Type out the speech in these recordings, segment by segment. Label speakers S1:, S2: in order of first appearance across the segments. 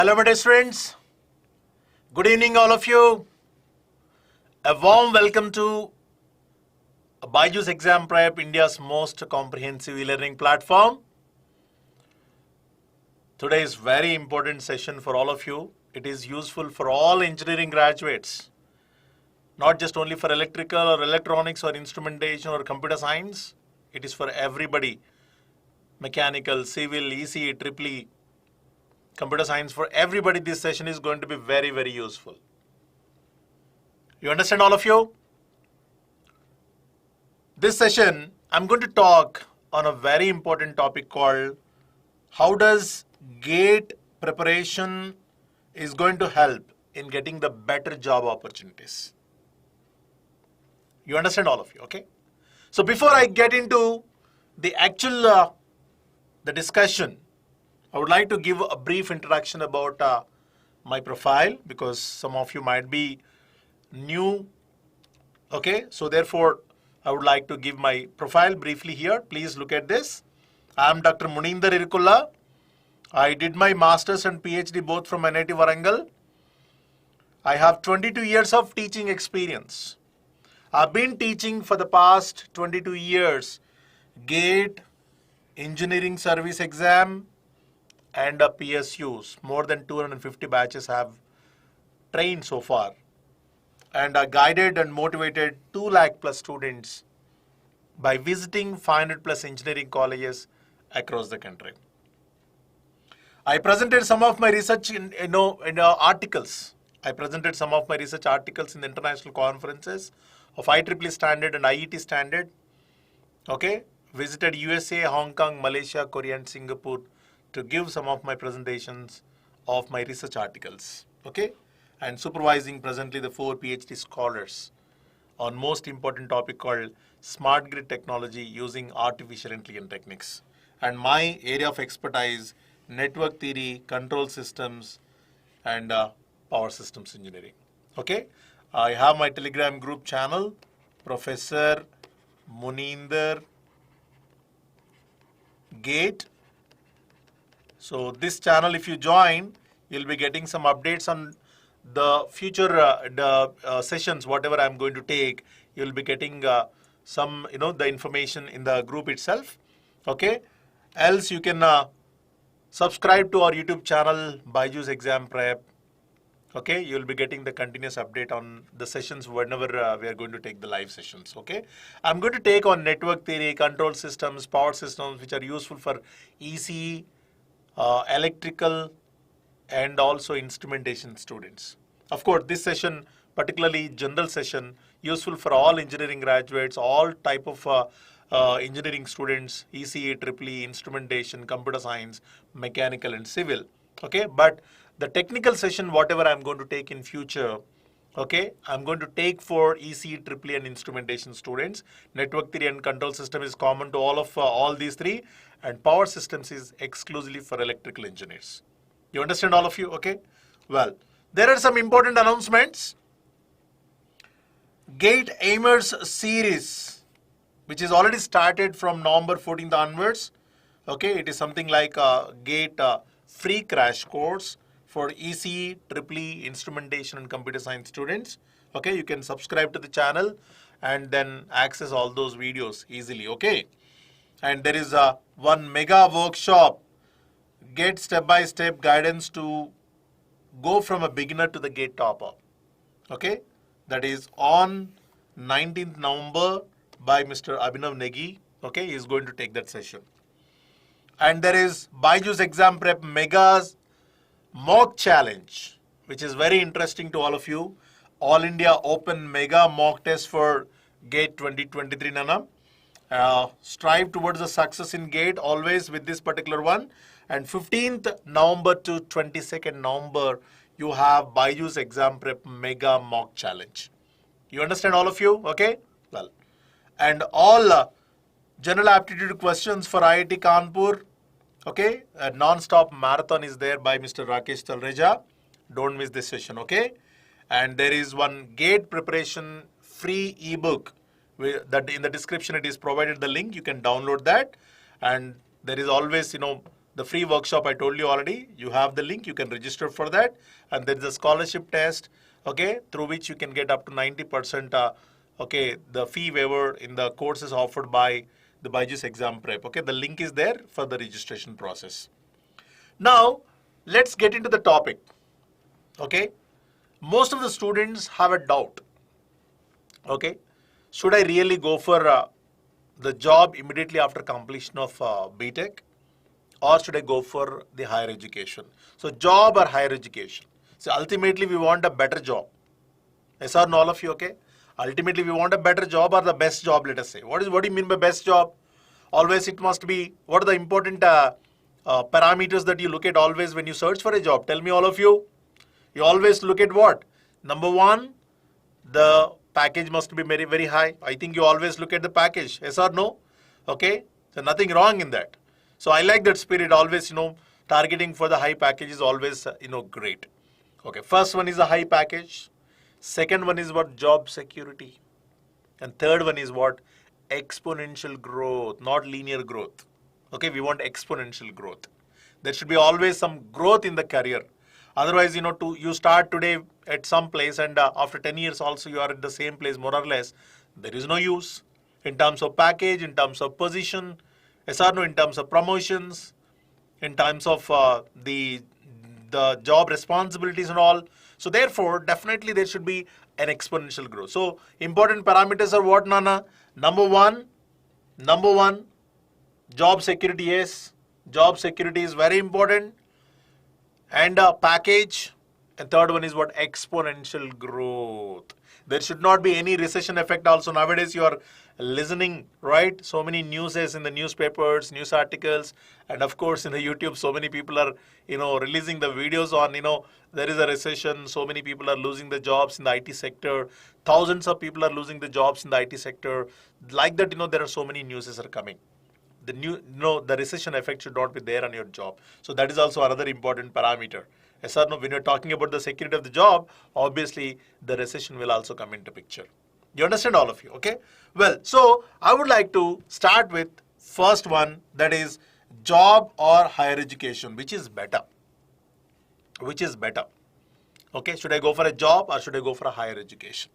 S1: Hello my dear students, good evening all of you. A warm welcome to BYJU'S Exam Prep, India's most comprehensive e-learning platform. Today is very important session for all of you. It is useful for all engineering graduates, not just only for electrical or electronics or instrumentation or computer science. It is for everybody, mechanical, civil, ECE, EEE, computer science. For everybody, this session is going to be very, very useful. You understand, all of you? This session, I'm going to talk on a very important topic called how does GATE preparation is going to help in getting the better job opportunities. You understand, all of you, okay? So before I get into the actual the discussion, I would like to give a brief introduction about my profile, because some of you might be new, okay? So therefore, I would like to give my profile briefly here. Please look at this. I am Dr. Muneender Erukulla. I did my Masters and PhD both from NIT Warangal. I have 22 years of teaching experience. I've been teaching for the past 22 years GATE, Engineering Service Exam, and PSUs. More than 250 batches have trained so far, and guided and motivated 2 lakh plus students by visiting 500 plus engineering colleges across the country. I presented some of my research in articles. I presented some of my research articles in the international conferences of IEEE standard and IET standard. Okay, visited USA, Hong Kong, Malaysia, Korea, and Singapore to give some of my presentations of my research articles. Okay, and supervising presently the 4 PhD scholars on most important topic called smart grid technology using artificial intelligence techniques. And my area of expertise, network theory, control systems, and power systems engineering. Okay, I have my Telegram group channel, Professor Muneender GATE. So this channel, if you join, you'll be getting some updates on the future sessions, whatever I'm going to take. You'll be getting some, the information in the group itself. Okay. Else you can subscribe to our YouTube channel, BYJU'S Exam Prep. Okay, you'll be getting the continuous update on the sessions whenever we are going to take the live sessions. Okay, I'm going to take on network theory, control systems, power systems, which are useful for ECE, electrical, and also instrumentation students. Of course, this session, particularly general session, useful for all engineering graduates, all type of engineering students, ECE, EEE, instrumentation, computer science, mechanical, and civil. Okay, but the technical session, whatever I'm going to take in future, okay, I'm going to take for ECE, EEE, and instrumentation students. Network theory and control system is common to all of all these 3, and power systems is exclusively for electrical engineers. You understand, all of you? Okay. Well, there are some important announcements. GATE Aimers series, which is already started from November 14th onwards. Okay, it is something like a GATE free crash course for ECE, EEE, instrumentation, and computer science students. Okay, you can subscribe to the channel and then access all those videos easily. Okay, and there is a one mega workshop, GATE step-by-step guidance to go from a beginner to the GATE topper. Okay, that is on 19th November by Mr. Abhinav Negi. Okay, he is going to take that session. And there is BYJU'S Exam Prep Megas Mock Challenge, which is very interesting to all of you. All India Open Mega Mock Test for GATE 2023, Nana. Strive towards the success in GATE always with this particular one. And 15th November to 22nd November, you have BYJU'S Exam Prep Mega Mock Challenge. You understand, all of you? Okay? Well, and all general aptitude questions for IIT Kanpur. Okay, a non-stop marathon is there by Mr. Rakesh Talreja. Don't miss this session, okay? And there is one GATE preparation free ebook that in the description it is provided the link. You can download that, and there is always The free workshop I told you already, you have the link, you can register for that. And there is a scholarship test, okay, through which you can get up to 90%, okay, the fee waiver in the courses offered by the BYJU'S Exam Prep. Okay, the link is there for the registration process. Now, let's get into the topic. Okay, most of the students have a doubt. Okay, should I really go for the job immediately after completion of BTech, or should I go for the higher education? So job or higher education? So ultimately we want a better job. Yes or no, all of you, okay? Ultimately we want a better job or the best job, let us say. What do you mean by best job? Always it must be, what are the important parameters that you look at always when you search for a job? Tell me, all of you. You always look at what? Number one, the package must be very, very high. I think you always look at the package. Yes or no? Okay? So nothing wrong in that. So I like that spirit. Always, targeting for the high package is always, great. Okay. First one is a high package. Second one is what? Job security. And third one is what? Exponential growth, not linear growth. Okay. We want exponential growth. There should be always some growth in the career. Otherwise, you start today at some place and after 10 years also you are at the same place more or less. There is no use in terms of package, in terms of position, yes or no, in terms of promotions, in terms of the job responsibilities and all. So therefore, definitely there should be an exponential growth. So important parameters are what, Nana? Number one, job security. Yes, job security is very important. And package. And third one is what? Exponential growth. There should not be any recession effect also. Nowadays you are listening, right? So many newses in the newspapers, news articles, and of course in the YouTube, so many people are, releasing the videos on, there is a recession. So many people are losing the jobs in the IT sector. Thousands of people are losing the jobs in the IT sector. Like that, there are so many newses are coming. The recession effect should not be there on your job. So that is also another important parameter. Yes or no, when you're talking about the security of the job, obviously the recession will also come into picture. You understand, all of you? Okay. Well, so I would like to start with first one, that is job or higher education. Which is better? Which is better? Okay. Should I go for a job or should I go for a higher education?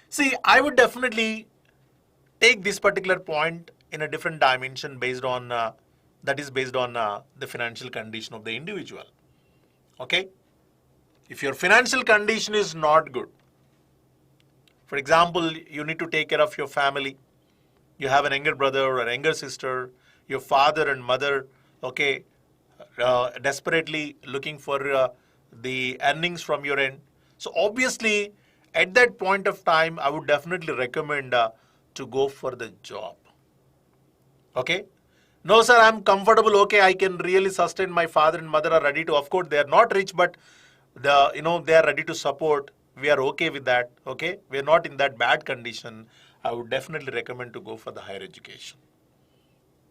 S1: See, I would definitely take this particular point in a different dimension based on the financial condition of the individual. Okay? If your financial condition is not good, for example, you need to take care of your family. You have an younger brother or a younger sister, your father and mother, okay, desperately looking for the earnings from your end. So obviously, at that point of time, I would definitely recommend to go for the job. Okay? No, sir, I'm comfortable. Okay, I can really sustain. My father and mother are ready to. Of course, they are not rich, but they are ready to support. We are okay with that. Okay, we are not in that bad condition. I would definitely recommend to go for the higher education.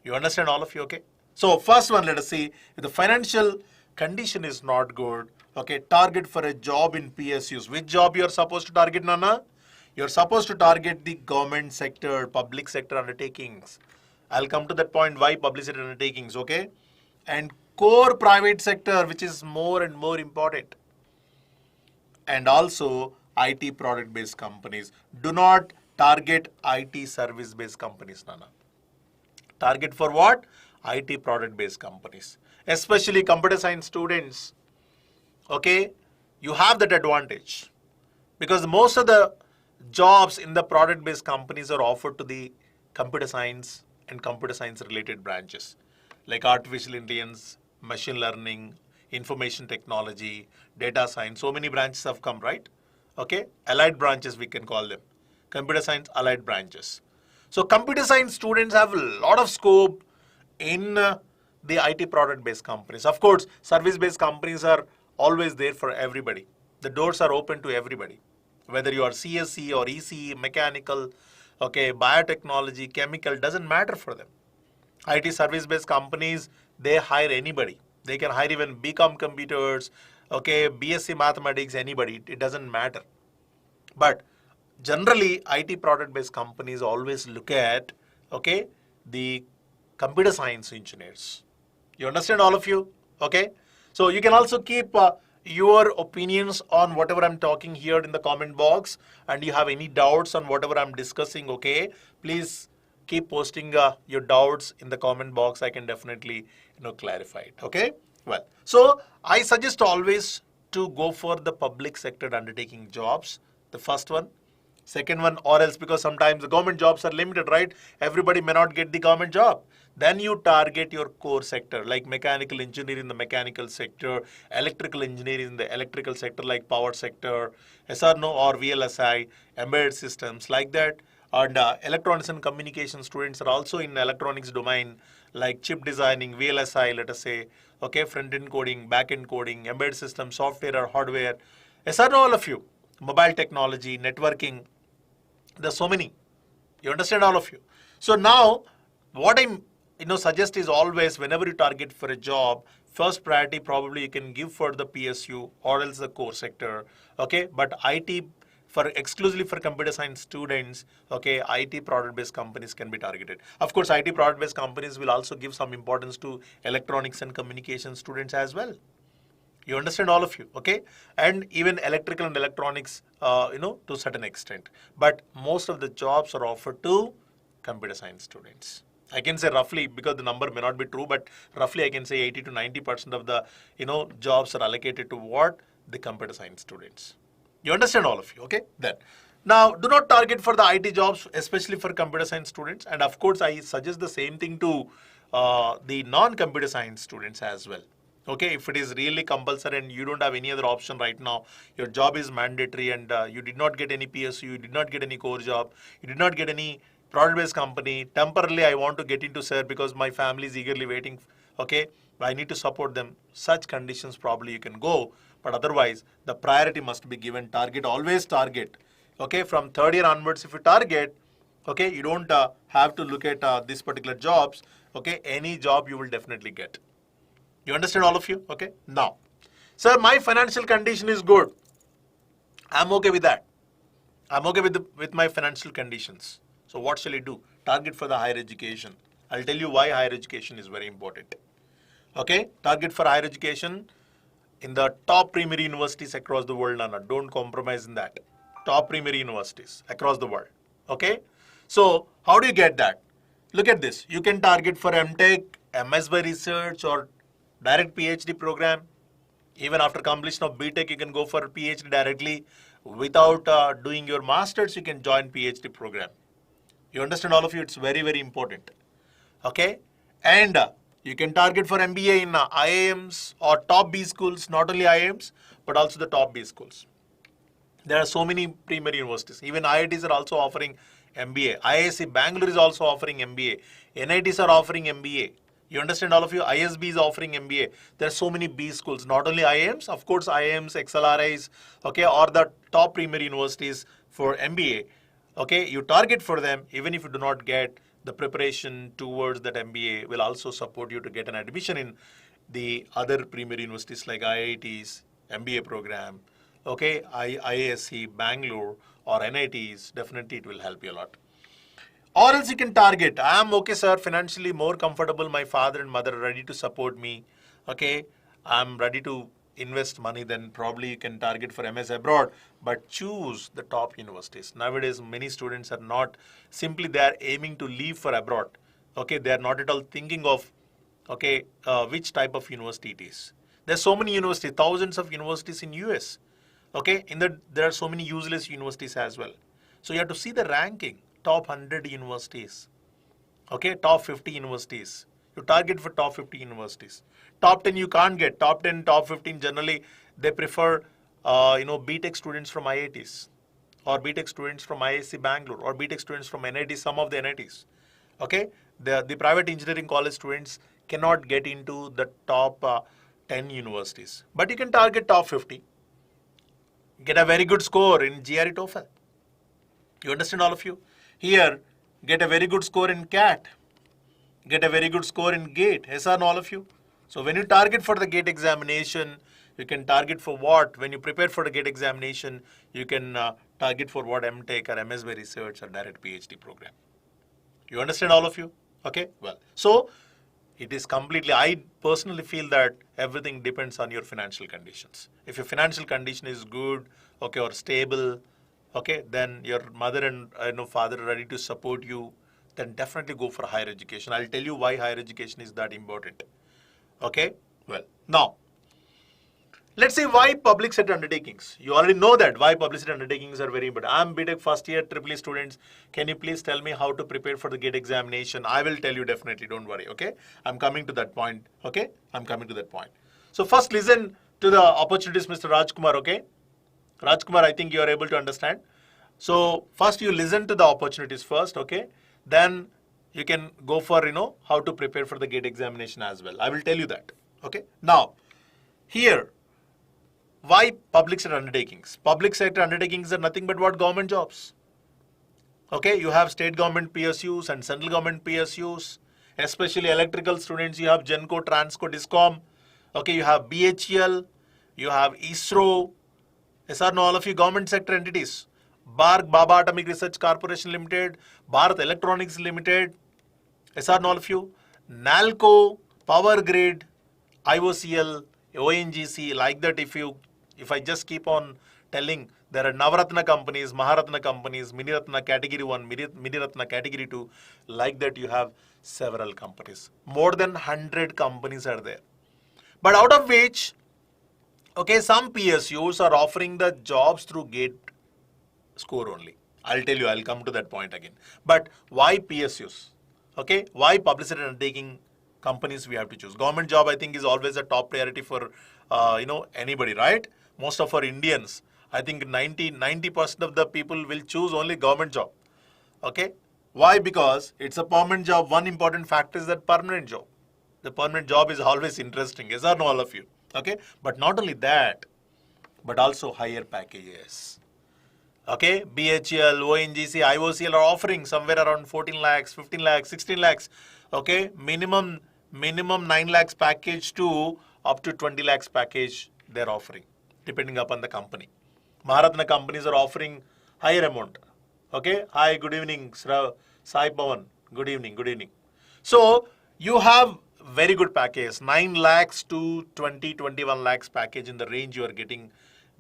S1: You understand, all of you? Okay. So first one, let us see. If the financial condition is not good, okay, target for a job in PSUs. Which job you are supposed to target, Nana? You are supposed to target the government sector, public sector undertakings. I'll come to that point, why public sector undertakings, okay? And core private sector, which is more and more important. And also IT product-based companies. Do not target IT service-based companies, Nana. Target for what? IT product-based companies. Especially computer science students, okay? You have that advantage. Because most of the jobs in the product-based companies are offered to the computer science and computer science related branches like artificial intelligence, machine learning, information technology, data science. So many branches have come, right? Okay, allied branches we can call them. Computer science allied branches. So computer science students have a lot of scope in the IT product based companies. Of course, service based companies are always there for everybody. The doors are open to everybody. Whether you are CSE or ECE, mechanical, okay, biotechnology, chemical, doesn't matter for them. IT service-based companies, they hire anybody. They can hire even BCom computers, okay, BSc mathematics, anybody. It doesn't matter. But generally, IT product-based companies always look at, okay, the computer science engineers. You understand, all of you? Okay. So you can also keep your opinions on whatever I'm talking here in the comment box, and you have any doubts on whatever I'm discussing, okay? Please keep posting your doubts in the comment box. I can definitely, clarify it, okay? Well, so I suggest always to go for the public sector undertaking jobs, the first one. Second one, or else, because sometimes the government jobs are limited, right? Everybody may not get the government job. Then you target your core sector, like mechanical engineering in the mechanical sector, electrical engineering in the electrical sector, like power sector, SRNO or VLSI, embedded systems, like that. And electronics and communication students are also in electronics domain, like chip designing, VLSI, let us say, okay, front-end coding, back-end coding, embedded system, software or hardware. SRNO, all of you, mobile technology, networking, there's so many. You understand, all of you? So now, what I'm suggest is always whenever you target for a job, first priority probably you can give for the PSU or else the core sector. Okay, but IT for exclusively for computer science students, okay, IT product-based companies can be targeted. Of course, IT product-based companies will also give some importance to electronics and communication students as well. You understand, all of you, okay? And even electrical and electronics, to a certain extent. But most of the jobs are offered to computer science students. I can say roughly, because the number may not be true, but roughly I can say 80 to 90% of the, jobs are allocated to what? The computer science students. You understand, all of you, okay? Then, now do not target for the IT jobs, especially for computer science students. And of course, I suggest the same thing to the non-computer science students as well. Okay, if it is really compulsory and you don't have any other option right now, your job is mandatory and you did not get any PSU, you did not get any core job, you did not get any product-based company, temporarily I want to get into, sir, because my family is eagerly waiting, okay, I need to support them. Such conditions probably you can go, but otherwise the priority must be given. Target, always target. Okay, from third year onwards, if you target, okay, you don't have to look at these particular jobs, okay, any job you will definitely get. You understand, all of you? Okay. Now, sir, my financial condition is good. I'm okay with that. I'm okay with my financial conditions. So what shall I do? Target for the higher education. I'll tell you why higher education is very important. Okay. Target for higher education in the top primary universities across the world, Nana. Don't compromise in that. Top primary universities across the world. Okay. So how do you get that? Look at this. You can target for MTech, MS by research, or direct PhD program. Even after completion of BTech, you can go for PhD directly. Without doing your masters, you can join PhD program. You understand, all of you? It's very, very important. Okay? And you can target for MBA in IIMs or top B schools, not only IIMs, but also the top B schools. There are so many primary universities. Even IITs are also offering MBA. IISc Bangalore is also offering MBA. NITs are offering MBA. You understand, all of you? ISB is offering MBA. There are so many B schools, not only IIMs, of course, IIMs, XLRIs, okay, or the top primary universities for MBA. Okay, you target for them, even if you do not get the preparation towards that MBA will also support you to get an admission in the other primary universities like IITs, MBA program, okay, IISc, Bangalore, or NITs. Definitely it will help you a lot. Or else you can target, I am okay, sir, financially more comfortable, my father and mother are ready to support me, okay, I'm ready to invest money, then probably you can target for MS abroad, but choose the top universities. Nowadays, many students are not, simply they are aiming to leave for abroad, okay, they are not at all thinking of, okay, which type of university it is. There's so many universities, thousands of universities in US, okay, there are so many useless universities as well. So you have to see the ranking. Top 100 universities, okay, top 50 universities. You target for top 50 universities. Top 10 you can't get. Top 10, top 15 generally they prefer, BTech students from IITs, or BTech students from IISc Bangalore, or BTech students from NITs, some of the NITs. Okay, the private engineering college students cannot get into the top 10 universities, but you can target top 50. Get a very good score in GRE TOEFL. You understand, all of you? Here, get a very good score in CAT. Get a very good score in GATE. Yes or no, all of you? So when you target for the GATE examination, you can target for what? When you prepare for the GATE examination, you can target for what? MTech or MS by research or direct PhD program. You understand, all of you? Okay, well. So It is completely, I personally feel that everything depends on your financial conditions. If your financial condition is good, okay, or stable, okay, then your mother and father are ready to support you, then definitely go for higher education. I'll tell you why higher education is that important. Okay, well, now, let's say why public sector undertakings. You already know that why public sector undertakings are very important. I'm BTech first year triple E students. Can you please tell me how to prepare for the GATE examination? I will tell you definitely, don't worry, okay? I'm coming to that point, okay? I'm coming to that point. So first listen to the opportunities, Mr. Rajkumar, okay? Rajkumar, I think you are able to understand. So first you listen to the opportunities first, okay? Then you can go for, how to prepare for the GATE examination as well. I will tell you that, okay? Now, here, why public sector undertakings? Public sector undertakings are nothing but what? Government jobs. Okay, you have state government PSUs and central government PSUs, especially electrical students. You have Genco, Transco, Discom. Okay, you have BHEL, you have ISRO. Yes or no, all of you government sector entities. BARC, Baba Atomic Research Corporation Limited, Bharat Electronics Limited. Yes or no, all of you. NALCO, Power Grid, IOCL, ONGC, like that. If I just keep on telling, there are Navaratna companies, Maharatna companies, Miniratna category 1, Miniratna category 2, like that you have several companies. More than 100 companies are there. But out of which, okay, some PSUs are offering the jobs through GATE score only. I'll tell you, I'll come to that point again. But why PSUs? Okay, why public sector undertaking companies we have to choose? Government job, I think, is always a top priority for, anybody, right? Most of our Indians, I think 90% of the people will choose only government job. Okay, why? Because it's a permanent job. One important factor is that permanent job. The permanent job is always interesting, yes or no, all of you? Okay, but not only that, but also higher packages. Okay, BHEL, ONGC, IOCL are offering somewhere around 14 lakhs, 15 lakhs, 16 lakhs. Okay, minimum 9 lakhs package to up to 20 lakhs package they're offering, depending upon the company. Maharatna companies are offering higher amount. Okay, hi, good evening, Sai Pawan. Good evening, good evening. So you have very good package, 9 lakhs to 21 lakhs package. In the range you are getting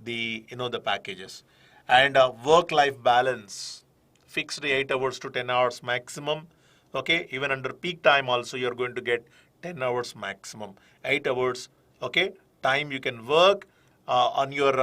S1: the packages. And work-life balance, fixed 8 hours to 10 hours maximum. Okay, even under peak time also you're going to get 10 hours maximum. 8 hours, okay, time you can work on your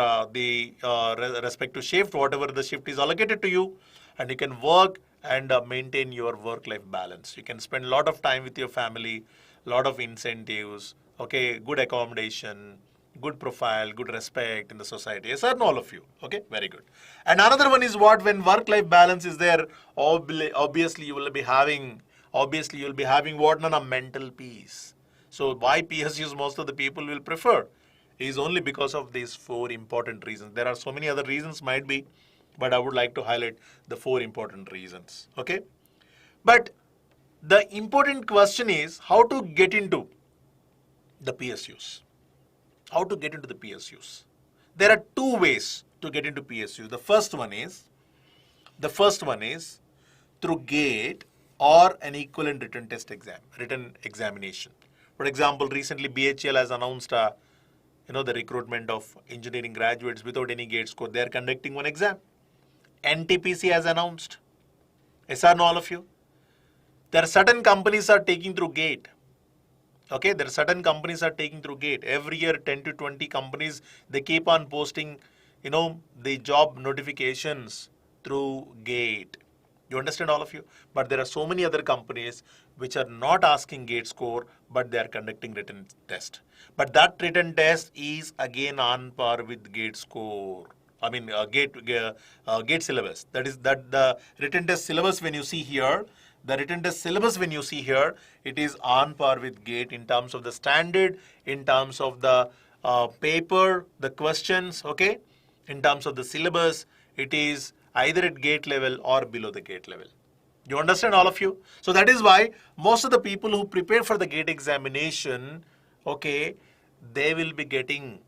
S1: respective shift, whatever the shift is allocated to you, and you can work and maintain your work-life balance. You can spend a lot of time with your family, lot of incentives, okay, good accommodation, good profile, good respect in the society. Yes or no, all of you? Okay, very good. And another one is what? When work-life balance is there, obviously you will be having what? No, mental peace. So why PSUs most of the people will prefer is only because of these 4 important reasons. There are so many other reasons might be, but I would like to highlight the 4 important reasons. Okay, but the important question is how to get into the PSUs. How to get into the PSUs? There are 2 ways to get into PSUs. The first one is through GATE or an equivalent written examination. For example, recently BHEL has announced the recruitment of engineering graduates without any GATE score. They are conducting one exam. NTPC has announced. Yes or no, all of you? There are certain companies are taking through GATE. Okay, there are certain companies are taking through GATE. Every year, 10 to 20 companies, they keep on posting, the job notifications through GATE. You understand, all of you? But there are so many other companies which are not asking GATE score, but they are conducting written test. But that written test is again on par with GATE score. I mean, GATE syllabus. That is the written test syllabus when you see here. The written test syllabus when you see here, it is on par with GATE in terms of the standard, in terms of the paper, the questions, okay? In terms of the syllabus, it is either at GATE level or below the GATE level. You understand, all of you? So that is why most of the people who prepare for the GATE examination, okay, they will be getting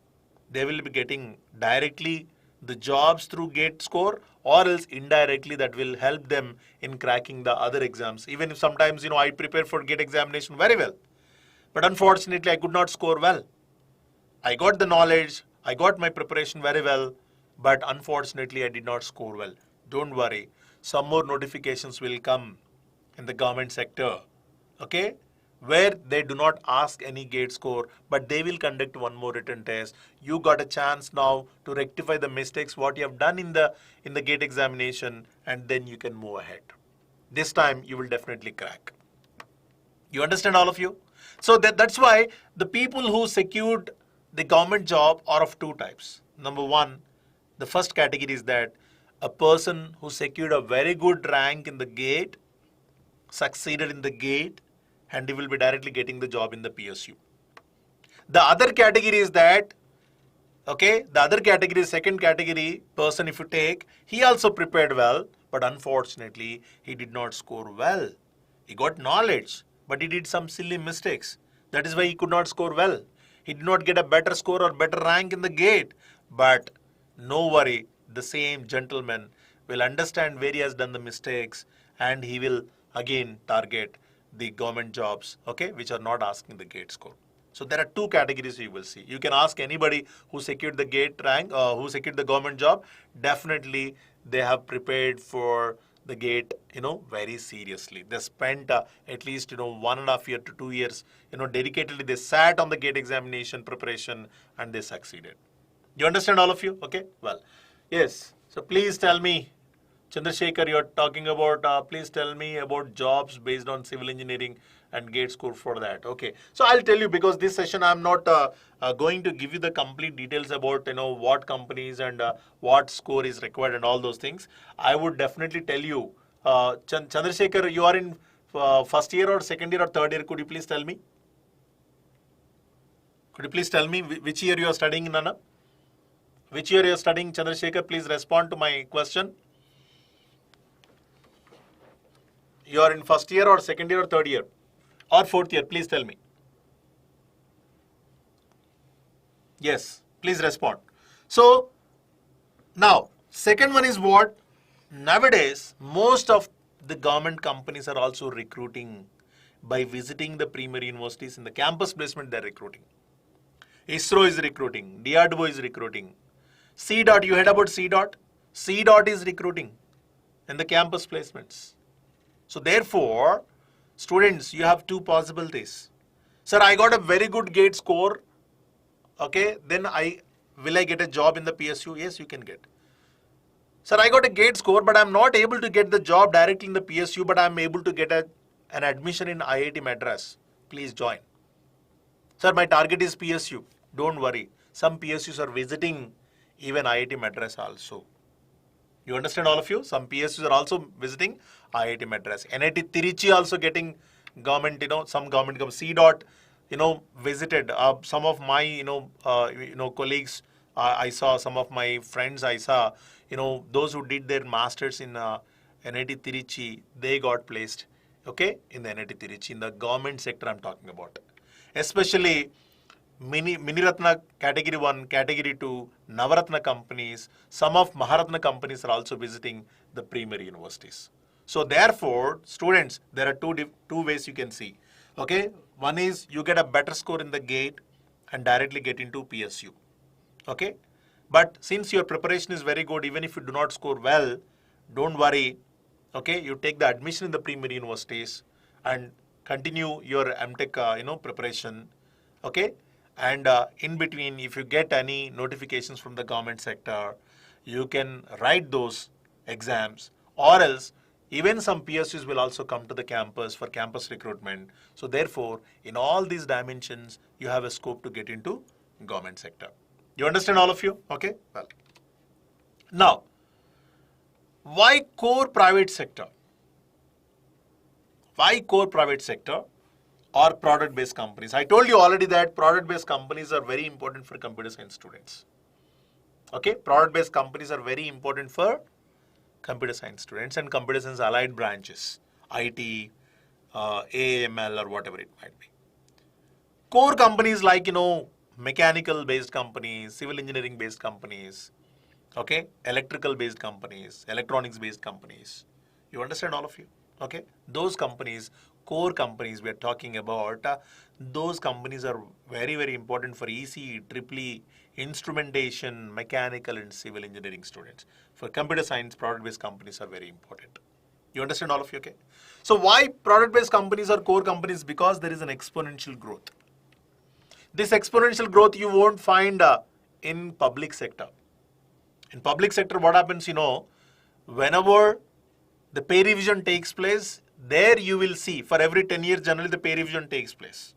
S1: directly the jobs through GATE score, or else indirectly that will help them in cracking the other exams. Even if sometimes, I prepare for GATE examination very well. but unfortunately I could not score well. I got the knowledge, I got my preparation very well, but unfortunately I did not score well. Don't worry, some more notifications will come in the government sector, okay, where they do not ask any gate score, but they will conduct one more written test. You got a chance now to rectify the mistakes what you have done in the gate examination, and then you can move ahead. This time you will definitely crack. You understand, all of you? So that's why the people who secured the government job are of two types. Number one, the first category is that a person who secured a very good rank in the gate, succeeded in the gate, and he will be directly getting the job in the PSU. The other category is that, okay, the other category, second category person, if you take, he also prepared well, but unfortunately he did not score well. He got knowledge, but he did some silly mistakes. That is why he could not score well. He did not get a better score or better rank in the gate. But no worry, the same gentleman will understand where he has done the mistakes, and he will again target the government jobs, okay, which are not asking the gate score. So there are two categories you will see. You can ask anybody who secured the gate rank, who secured the government job. Definitely they have prepared for the gate, very seriously. They spent at least, 1.5 years to 2 years, dedicatedly they sat on the gate examination preparation, and they succeeded. You understand, all of you? Okay, well, yes. So please tell me, Chandrasekhar, you're talking about, please tell me about jobs based on civil engineering and gate score for that. Okay, so I'll tell you, because this session I'm not going to give you the complete details about, what companies and what score is required and all those things. I would definitely tell you, Chandrasekhar, you are in first year or second year or third year? Could you please tell me? Could you please tell me which year you are studying, Nana? Which year you are studying, Chandrasekhar? Please respond to my question. You are in first year or second year or third year or fourth year? Please tell me. Yes, please respond. So now, second one is what? Nowadays, most of the government companies are also recruiting by visiting the primary universities. In the campus placement, they're recruiting. ISRO is recruiting. DRDO is recruiting. C. You heard about C. C. is recruiting in the campus placements. So therefore, students, you have two possibilities. Sir, I got a very good gate score. Okay, then will I get a job in the PSU? Yes, you can get. Sir, I got a gate score, but I'm not able to get the job directly in the PSU, but I'm able to get an admission in IIT Madras. Please join. Sir, my target is PSU. Don't worry. Some PSUs are visiting even IIT Madras also. You understand, all of you? Some PSUs are also visiting IIT Madras. NIT Tiruchi also getting government, some government, C. Visited some of my, colleagues. I saw some of my friends. I saw, those who did their masters in NIT Tiruchi, they got placed, okay, in the NIT Tiruchi, in the government sector I'm talking about. Especially Miniratna category 1, category 2, Navaratna companies, some of Maharatna companies are also visiting the primary universities. So therefore, students, there are two ways you can see. Okay, one is you get a better score in the gate and directly get into PSU. Okay, but since your preparation is very good, even if you do not score well, don't worry. Okay, you take the admission in the primary universities and continue your MTech, preparation. Okay. And in between, if you get any notifications from the government sector, you can write those exams, or else even some PSUs will also come to the campus for campus recruitment. So therefore, in all these dimensions, you have a scope to get into government sector. You understand, all of you? Okay, well. Now, why core private sector? Why core private sector? Or product-based companies. I told you already that product-based companies are very important for computer science students. Okay, product-based companies are very important for computer science students and computer science allied branches, IT, AML, or whatever it might be. Core companies like, mechanical-based companies, civil engineering-based companies, okay, electrical-based companies, electronics-based companies. You understand, all of you? Okay, those companies, core companies we are talking about, those companies are very, very important for ECE, EEE, instrumentation, mechanical and civil engineering students. For computer science, product-based companies are very important. You understand all of you, okay? So why product-based companies are core companies? Because there is an exponential growth. This exponential growth you won't find in public sector. In public sector, what happens, whenever the pay revision takes place, there you will see for every 10 years, generally the pay revision takes place.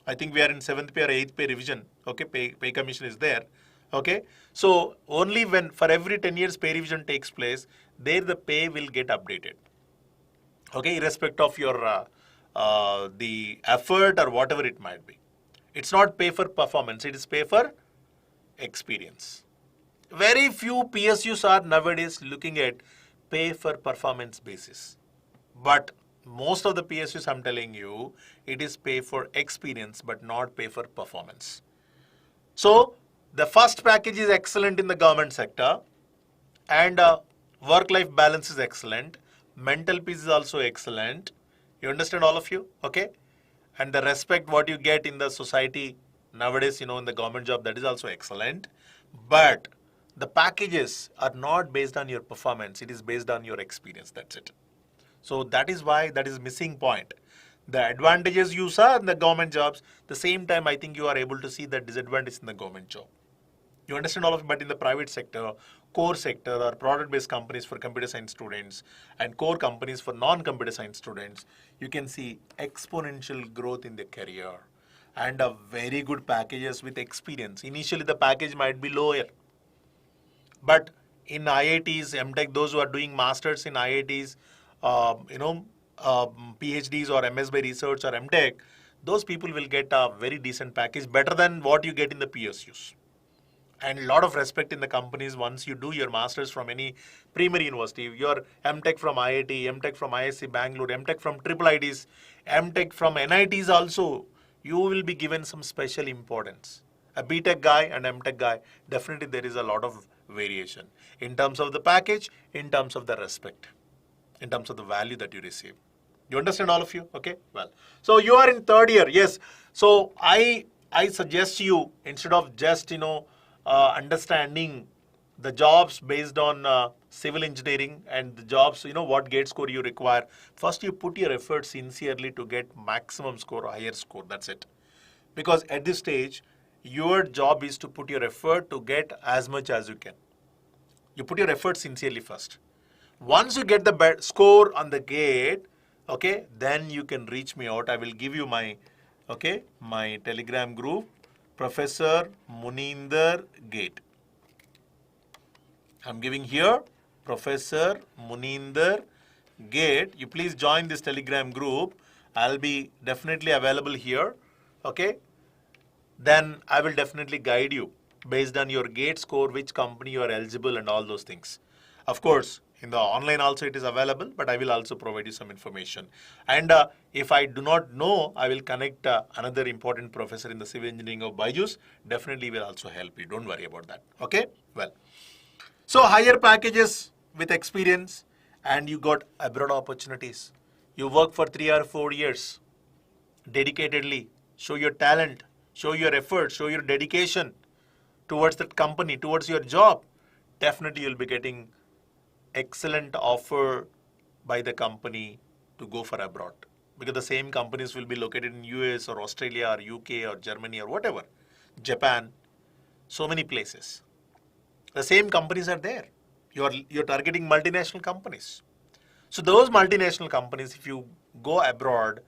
S1: I think we are in 7th pay or 8th pay revision, okay, pay commission is there, okay. So only when for every 10 years pay revision takes place, there the pay will get updated, okay, irrespective of your the effort or whatever it might be. It's not pay for performance, it is pay for experience. Very few PSUs are nowadays looking at pay for performance basis. But most of the PSUs, I'm telling you, it is pay for experience but not pay for performance. So the first package is excellent in the government sector, and work-life balance is excellent. Mental peace is also excellent. You understand, all of you? Okay? And the respect what you get in the society nowadays, in the government job, that is also excellent. But the packages are not based on your performance. It is based on your experience. That's it. So that is why that is missing point. The advantages you saw in the government jobs, the same time I think you are able to see the disadvantage in the government job. You understand all of it, but in the private sector, core sector or product-based companies for computer science students and core companies for non-computer science students, you can see exponential growth in their career and a very good packages with experience. Initially the package might be lower, but in IITs, MTech, those who are doing masters in IITs, PhDs or MS by research or MTech, those people will get a very decent package, better than what you get in the PSUs. And a lot of respect in the companies once you do your masters from any primary university, your MTech from IIT, MTech from ISC Bangalore, MTech from triple ITs, MTech from NITs also, you will be given some special importance. A BTech guy and MTech guy, definitely there is a lot of variation in terms of the package, in terms of the respect, in terms of the value that you receive. You understand, all of you? Okay, well. So you are in third year, yes. So I suggest you, instead of just, understanding the jobs based on civil engineering and the jobs, what gate score you require, first you put your effort sincerely to get maximum score or higher score, that's it. Because at this stage, your job is to put your effort to get as much as you can. You put your effort sincerely first. Once you get the score on the gate, okay, then you can reach me out. I will give you my Telegram group, Professor Muneender Gate. I'm giving here Professor Muneender Gate. You please join this Telegram group. I'll be definitely available here. Okay. Then I will definitely guide you based on your gate score, which company you are eligible and all those things. Of course, in the online also it is available, but I will also provide you some information. And if I do not know, I will connect another important professor in the civil engineering of BYJU'S. Definitely will also help you. Don't worry about that. Okay? Well, so higher packages with experience, and you got abroad opportunities. You work for 3 or 4 years dedicatedly. Show your talent, show your effort, show your dedication towards that company, towards your job. Definitely you'll be getting excellent offer by the company to go for abroad, because the same companies will be located in US or Australia or UK or Germany or whatever, Japan, so many places. The same companies are there. You're targeting multinational companies. So those multinational companies, if you go abroad,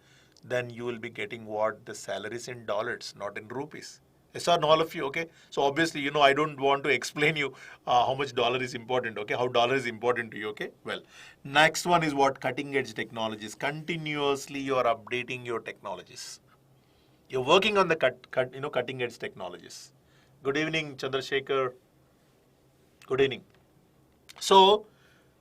S1: then you will be getting what? The salaries in dollars, not in rupees. Yes or no, all of you, okay? So obviously, I don't want to explain you how much dollar is important, okay? How dollar is important to you, okay? Well, next one is what? Cutting edge technologies. Continuously you are updating your technologies. You're working on the cutting edge technologies. Good evening, Chandrasekhar. Good evening. So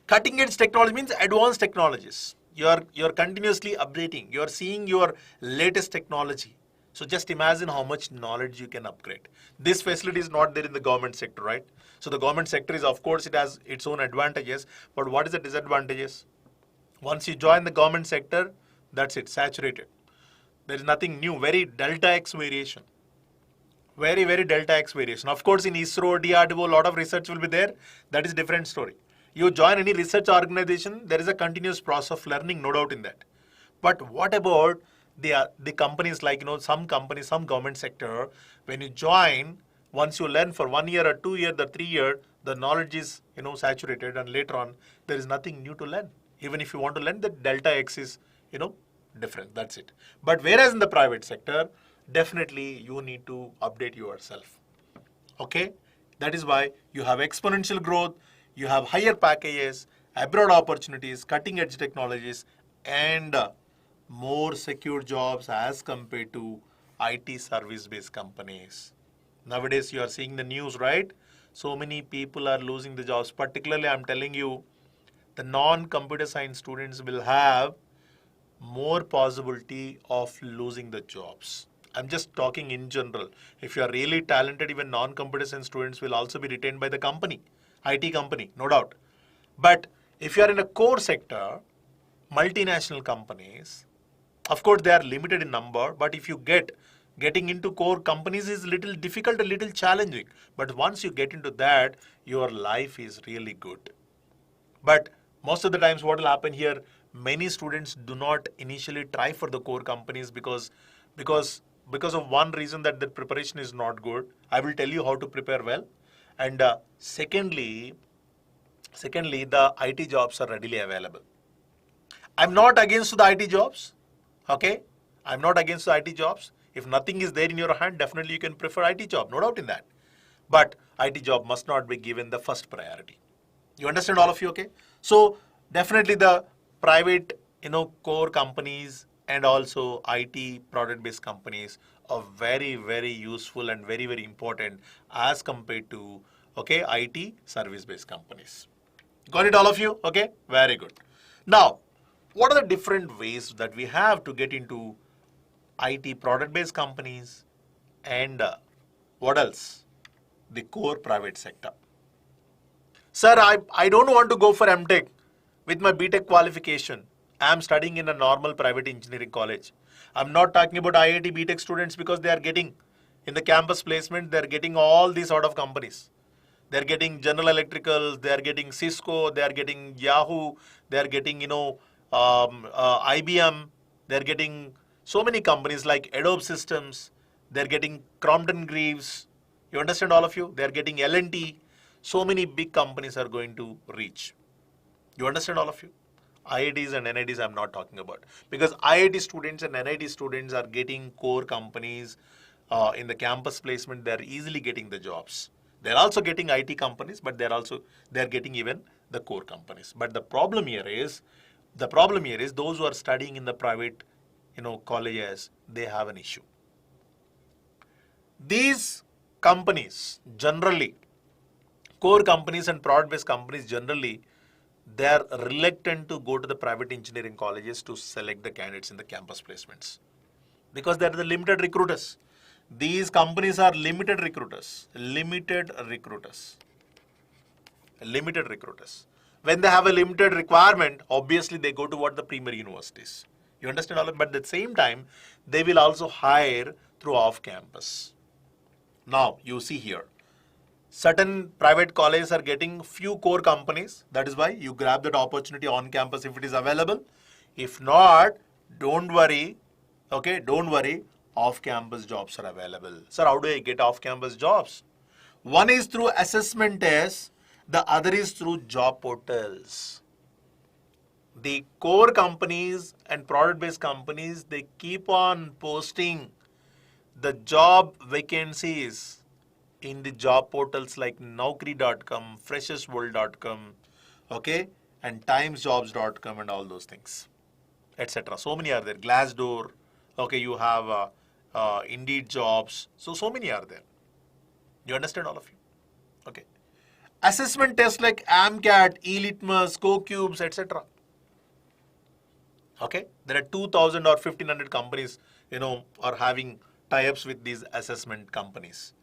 S1: cutting edge technology means advanced technologies. You're continuously updating. You're seeing your latest technology. So just imagine how much knowledge you can upgrade. This facility is not there in the government sector, right? So the government sector is, of course, it has its own advantages. But what is the disadvantages? Once you join the government sector, that's it, saturated. There is nothing new, very delta X variation. Very, very delta X variation. Of course, in ISRO, DRDO, a lot of research will be there. That is different story. You join any research organization, there is a continuous process of learning, no doubt in that. But what about the companies like, some companies, some government sector, when you join, once you learn for 1 year or 2 year, the 3 year, the knowledge is, saturated, and later on, there is nothing new to learn. Even if you want to learn, the delta X is, different. That's it. But whereas in the private sector, definitely you need to update yourself. Okay? That is why you have exponential growth, you have higher packages, abroad opportunities, cutting edge technologies, and more secure jobs as compared to IT service based companies. Nowadays you are seeing the news, right? So many people are losing the jobs. Particularly, I'm telling you, the non-computer science students will have more possibility of losing the jobs. I'm just talking in general. If you are really talented, even non-computer science students will also be retained by the company, IT company, no doubt. But if you are in a core sector, multinational companies, of course they are limited in number, but if you getting into core companies is little difficult, a little challenging. But once you get into that, your life is really good. But most of the times what will happen here, many students do not initially try for the core companies because of one reason, that the preparation is not good. I will tell you how to prepare well. And secondly, the IT jobs are readily available. I'm not against the IT jobs. Okay? I'm not against the IT jobs. If nothing is there in your hand, definitely you can prefer IT job, no doubt in that. But IT job must not be given the first priority. You understand, all of you? Okay? So definitely the private, core companies and also IT product based companies are very, very useful and very, very important as compared to, okay, IT service based companies. Got it, all of you? Okay? Very good. Now, what are the different ways that we have to get into IT product based companies and what else? The core private sector. Sir, I don't want to go for MTech with my BTech qualification. I am studying in a normal private engineering college. I'm not talking about IIT BTech students because they are getting in the campus placement, they are getting all these sort of companies. They are getting General Electrical, they are getting Cisco, they are getting Yahoo, they are getting, IBM, they are getting so many companies like Adobe Systems, they are getting Crompton Greaves. You understand, all of you? They are getting L&T. So many big companies are going to reach. You understand, all of you? IITs and NITs I'm not talking about, because IIT students and NIT students are getting core companies in the campus placement. They're easily getting the jobs. They're also getting IT companies, but they're getting even the core companies. But the problem here is those who are studying in the private, colleges, they have an issue. These companies generally, core companies and product-based companies generally, they are reluctant to go to the private engineering colleges to select the candidates in the campus placements because they are the limited recruiters. These companies are limited recruiters. When they have a limited requirement, obviously they go to what the premier universities. You understand all of it? But at the same time, they will also hire through off-campus. Now, you see here, certain private colleges are getting few core companies. That is why you grab that opportunity on campus if it is available. If not, don't worry. Okay, don't worry. Off-campus jobs are available. Sir, how do I get off-campus jobs? One is through assessment tests. The other is through job portals. The core companies and product-based companies, they keep on posting the job vacancies in the job portals like Naukri.com, Freshersworld.com, okay, and timesjobs.com and all those things, etc. So many are there. Glassdoor, okay, you have Indeed jobs. So many are there. You understand, all of you? Okay. Assessment tests like AMCAT, eLitmus, CoCubes, etc. Okay, there are 2,000 or 1,500 companies, are having tie-ups with these assessment companies.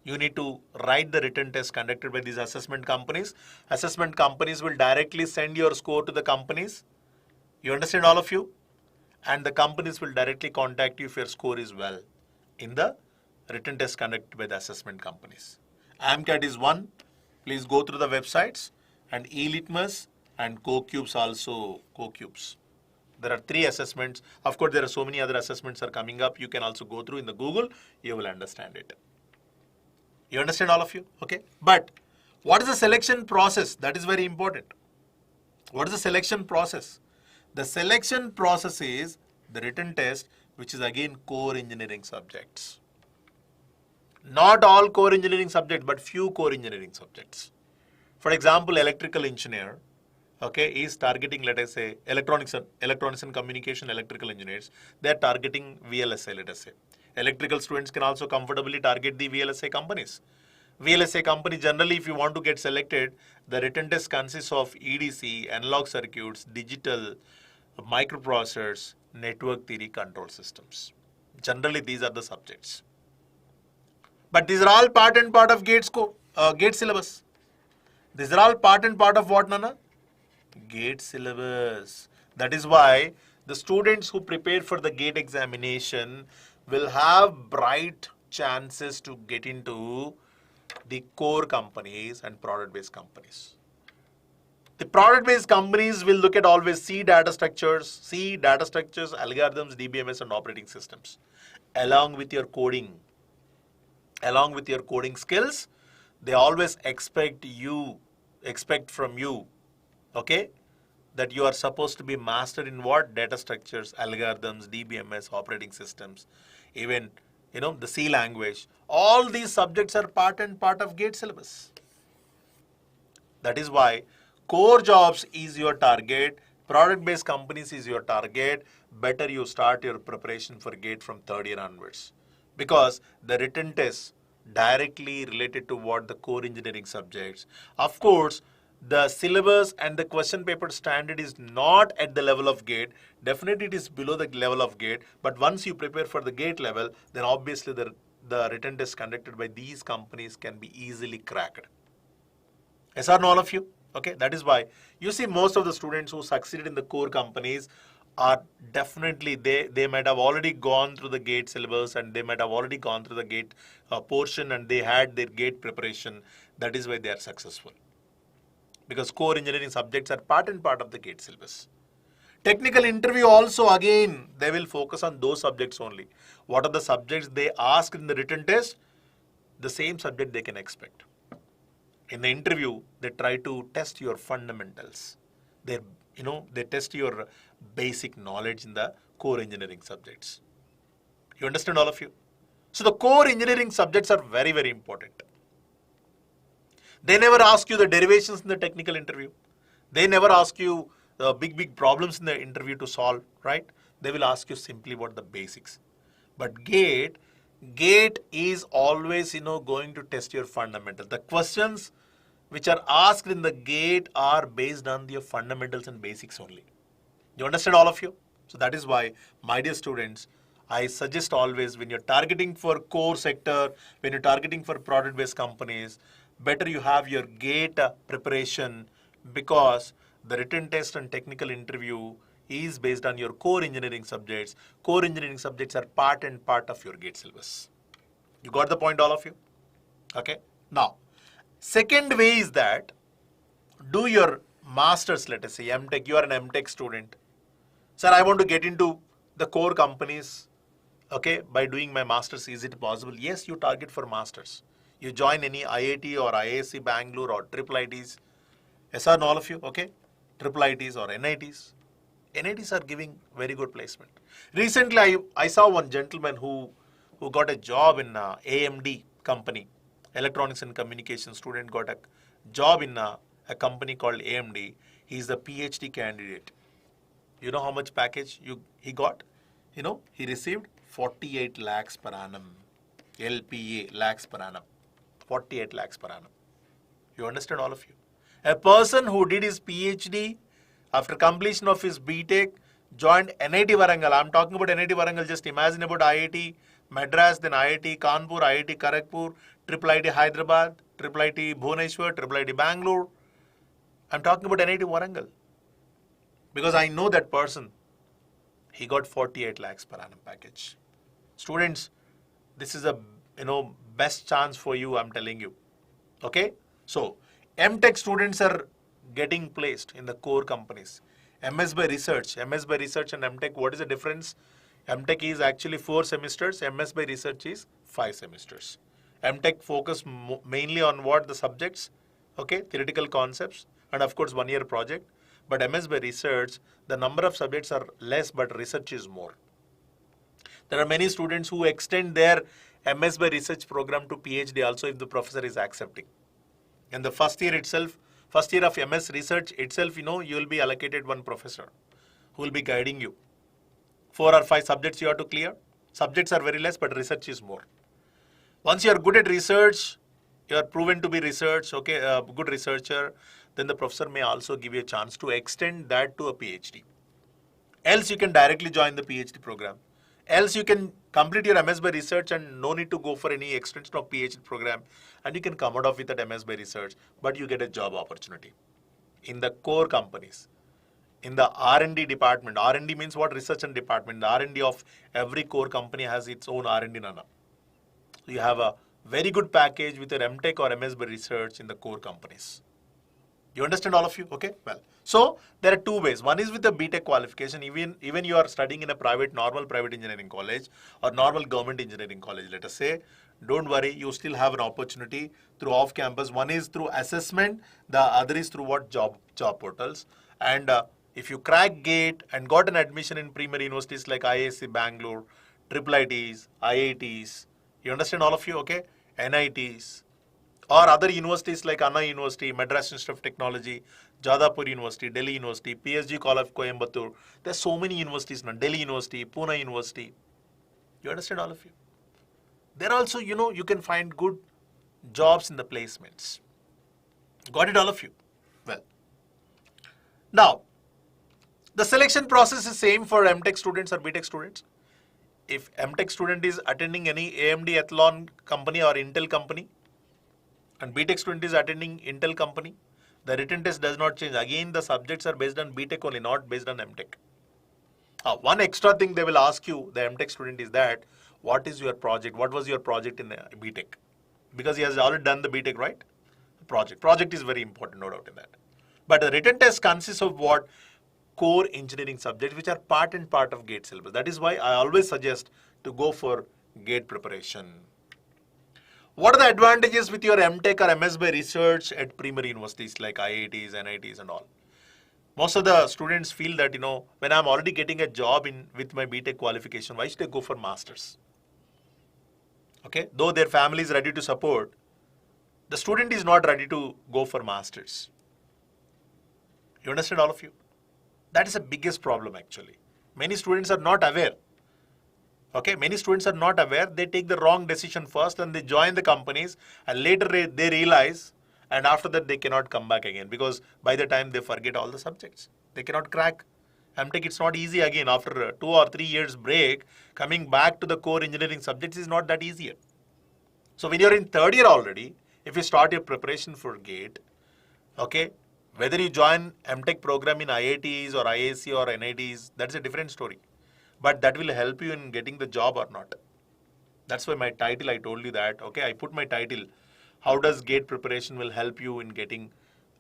S1: You need to write the written test conducted by these assessment companies. Assessment companies will directly send your score to the companies. You understand, all of you? and the companies will directly contact you if your score is well in the written test conducted by the assessment companies. AMCAT is one. Please go through the websites, and eLitmus and CoCubes also. CoCubes. There are 3 assessments. Of course, there are so many other assessments are coming up. You can also go through in the Google. You will understand it. You understand, all of you? Okay. But what is the selection process? That is very important. What is the selection process? The selection process is the written test, which is again core engineering subjects. Not all core engineering subjects, but few core engineering subjects. For example, electrical engineer, okay, is targeting, let us say, electronics and communication electrical engineers. They are targeting VLSI, let us say. Electrical students can also comfortably target the VLSI companies. VLSI company, generally, if you want to get selected, the written test consists of EDC, analog circuits, digital, microprocessors, network theory, control systems. Generally, these are the subjects. But these are all part and part of GATE syllabus. These are all part and part of what, Nana? GATE syllabus. That is why the students who prepare for the GATE examination will have bright chances to get into the core companies and product-based companies. The product-based companies will look at always C data structures, algorithms, DBMS, and operating systems, along with your coding. Along with your coding skills, they always expect from you, okay, that you are supposed to be mastered in what? Data structures, algorithms, DBMS, operating systems, even, the C language. All these subjects are part and part of GATE syllabus. That is why core jobs is your target, product-based companies is your target. Better you start your preparation for GATE from 3rd year onwards. Because the written test directly related to what the core engineering subjects. Of course, the syllabus and the question paper standard is not at the level of GATE. Definitely it is below the level of GATE. But once you prepare for the GATE level, then obviously the written test conducted by these companies can be easily cracked. Yes or no, all of you? Okay, that is why you see most of the students who succeeded in the core companies are definitely, they might have already gone through the GATE syllabus, and they might have already gone through the GATE portion, and they had their GATE preparation. That is why they are successful. Because core engineering subjects are part and part of the GATE syllabus. Technical interview also, again, they will focus on those subjects only. What are the subjects they ask in the written test? The same subject they can expect. In the interview, they try to test your fundamentals. They test your basic knowledge in the core engineering subjects. You understand, all of you? So the core engineering subjects are very, very important. They never ask you the derivations in the technical interview. They never ask you the big problems in the interview to solve, right? They will ask you simply what the basics. But GATE is always, going to test your fundamentals. The questions which are asked in the GATE are based on your fundamentals and basics only. You understand, all of you? So that is why, my dear students, I suggest always, when you're targeting for core sector, when you're targeting for product-based companies, better you have your GATE preparation, because the written test and technical interview is based on your core engineering subjects. Core engineering subjects are part and part of your GATE syllabus. You got the point, all of you? Okay. Now, second way is that do your masters, let us say MTech, you are an MTech student. Sir, I want to get into the core companies, okay, by doing my masters. Is it possible? Yes, you target for masters. You join any IIT or IISc Bangalore or IIITs. Yes or no, all of you, okay? IIITs or NITs. NITs are giving very good placement. Recently, I saw one gentleman who got a job in AMD company. Electronics and Communication student got a job in a company called AMD. He is a PhD candidate. You know how much package he got? He received 48 lakhs per annum. LPA, lakhs per annum. 48 lakhs per annum. You understand, all of you? A person who did his PhD after completion of his BTech joined NIT Warangal. I'm talking about NIT Warangal. Just imagine about IIT Madras, then IIT Kanpur, IIT Kharagpur, IIIT Hyderabad, IIIT Bhubaneswar, IIIT Bangalore. I'm talking about NIT Warangal. Because I know that person. He got 48 lakhs per annum package. Students, this is a best chance for you, I'm telling you. Okay? So, MTech students are getting placed in the core companies. MS by research and MTech, what is the difference? MTech is actually 4 semesters, MS by research is 5 semesters. MTech focus mainly on what the subjects, okay, theoretical concepts, and of course 1 year project. But MS by research, the number of subjects are less, but research is more. There are many students who extend their MS by research program to PhD also if the professor is accepting. In the first year itself, first year of MS research itself, you will be allocated one professor who will be guiding you. 4 or 5 subjects you have to clear. Subjects are very less, but research is more. Once you are good at research, you are proven to be research, okay, a good researcher, then the professor may also give you a chance to extend that to a PhD. Else you can directly join the PhD program. Else you can complete your MS by research and no need to go for any extension of PhD program, and you can come out of with that MS by research, but you get a job opportunity in the core companies. In the R&D department, R&D means what? Research and department. The R&D of every core company has its own R&D nana. So you have a very good package with your MTech or MS by research in the core companies. You understand all of you? Okay, well. So there are 2 ways. One is with the BTech qualification. Even you are studying in a normal private engineering college or normal government engineering college, let us say, don't worry, you still have an opportunity through off campus. One is through assessment, the other is through what? Job portals. And if you crack GATE and got an admission in premier universities like IISc Bangalore, IIITs, IITs, you understand all of you, okay? NITs, or other universities like Anna University, Madras Institute of Technology, Jadavpur University, Delhi University, PSG College of Coimbatore. There are so many universities now. Delhi University, Pune University. You understand all of you? There also, you can find good jobs in the placements. Got it, all of you? Well, now, the selection process is same for MTech students or BTech students. If MTech student is attending any AMD Athlon company or Intel company, and BTech student is attending Intel company, the written test does not change. Again, the subjects are based on BTech only, not based on MTech. One extra thing they will ask you, the MTech student, is that, what is your project? What was your project in BTech? Because he has already done the BTech, right? Project is very important, no doubt in that. But the written test consists of what? Core engineering subjects, which are part and part of GATE syllabus. That is why I always suggest to go for GATE preparation. What are the advantages with your MTech or MS by research at premier universities like IITs, NITs and all? Most of the students feel that, when I'm already getting a job with my BTech qualification, why should I go for masters? Okay, though their family is ready to support, the student is not ready to go for masters. You understand, all of you? That is the biggest problem actually. Many students are not aware. Okay, many students are not aware. They take the wrong decision first and they join the companies, and later they realize, and after that they cannot come back again, because by the time they forget all the subjects. They cannot crack. MTech, it's not easy again. After 2 or 3 years break, coming back to the core engineering subjects is not that easier. So when you're in 3rd year already, if you start your preparation for GATE, okay, whether you join MTech program in IITs or IISc or NITs, that's a different story. But that will help you in getting the job or not. That's why my title, I told you that, okay, I put my title, how does GATE preparation will help you in getting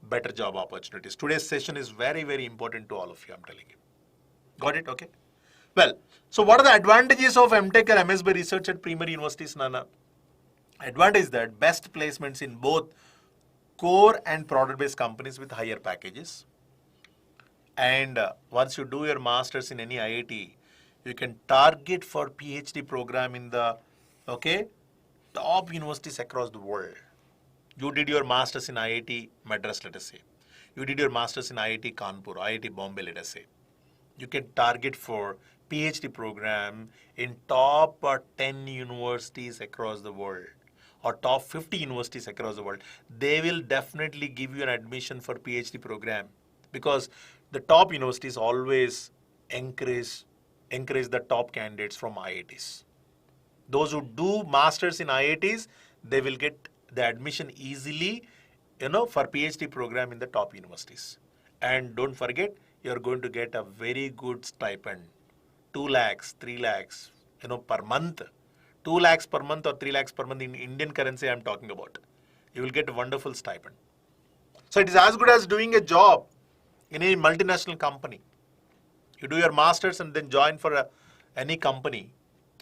S1: better job opportunities. Today's session is very, very important to all of you, I'm telling you. Got it, okay? Well, so what are the advantages of MTech or MS by research at premier universities, Nana? Advantage is that best placements in both core and product-based companies with higher packages. And once you do your masters in any IIT, you can target for PhD program in the top universities across the world. You did your masters in IIT Madras, let us say. You did your masters in IIT Kanpur, IIT Bombay, let us say. You can target for PhD program in top 10 universities across the world, or top 50 universities across the world. They will definitely give you an admission for PhD program, because the top universities always encourage the top candidates from IITs. Those who do masters in IITs, they will get the admission easily, for PhD program in the top universities. And don't forget, you're going to get a very good stipend 2 lakhs, 3 lakhs, per month. 2 lakhs per month or 3 lakhs per month in Indian currency I'm talking about. You will get a wonderful stipend. So it is as good as doing a job in a multinational company. You do your masters and then join for any company.